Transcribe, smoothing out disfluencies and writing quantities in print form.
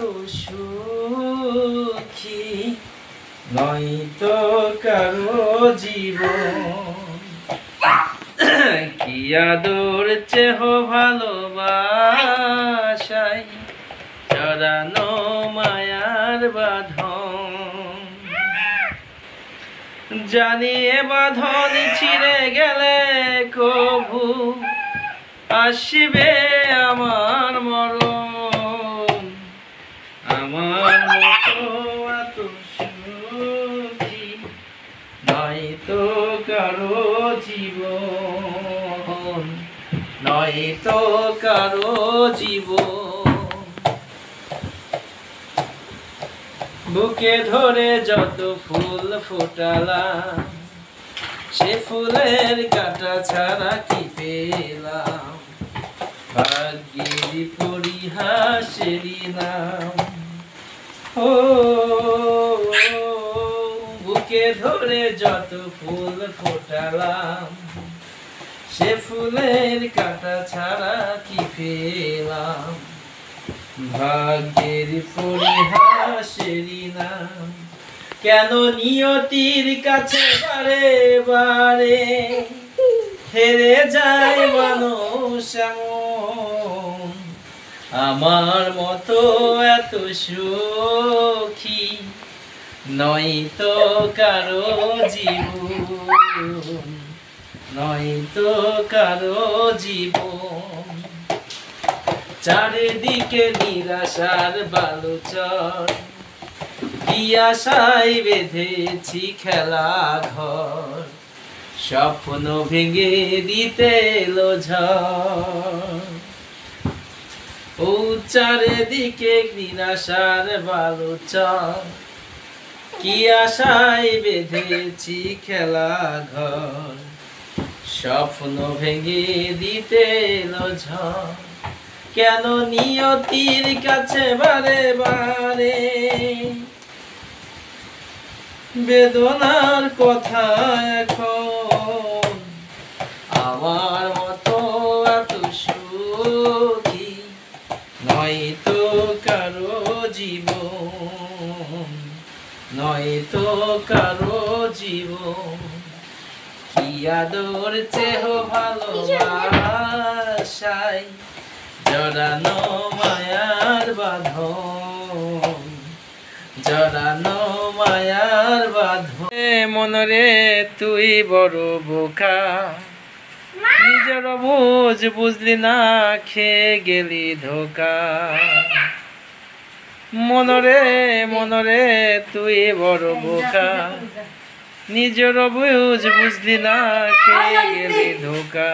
এত সুখী নয়তো কারো জীবন। কি আদর চেহ ভালোবাসায় জড়ানো মায়ার বাঁধন। জানি এ বাঁধন ছিঁড়ে গেলে কভু আসবে আমার মরণ। আমার মতো এত সুখী নয়তো কারো জীবন, নয়তো কারো জীবন। বুকে ধরে যত ফুল ফোটালাম সে ফুলের কাঁটা ছাড়া কি পেলাম। ভাগ্যের পরিহাসেরই নাম। ও বুকে ধরে যত ফুল ফোটালাম সে ফুলের কাঁটা ছাড়া কি পেলাম। ভাগ্যের পরিহাসেরই নাম। কেন নিয়তির কাছে বারে বারে হেরে যায় মানুষ এমন। আমার মতো এত সুখী নয়তো কারো জীবন, নয়তো কারো জীবন। চারিদিকে নিরাশার বালুচর, কি আশায় বেঁধেছি খেলা ঘর। স্বপ্ন ভেঙে দিতে এলো ঝড়। ও চারিদিকে নিরাশার বালুচর, কি আশায় বেঁধেছি খেলা ঘর। স্বপ্ন ভেঙে দিতে এলো ঝড়। কেন নিয়তির কাছে বারে বারে বেদনার কথা এখন। আমার মতো এত সুখী নয়তো কারো জীবন, নয়তো কারো জীবন। কি আদর চেহ ভালোবাসায় জড়ানো মায়ার বাঁধন, জড়ানো মায়ার বাঁধন। মনরে তুই বড় বোকা, নিজের বুঝ বুঝলি না খেয়ে গেলি ধোকা। মনরে মনরে তুই বড় বোকা, নিজের বুঝ বুঝলি না খেয়ে গেলি ধোকা।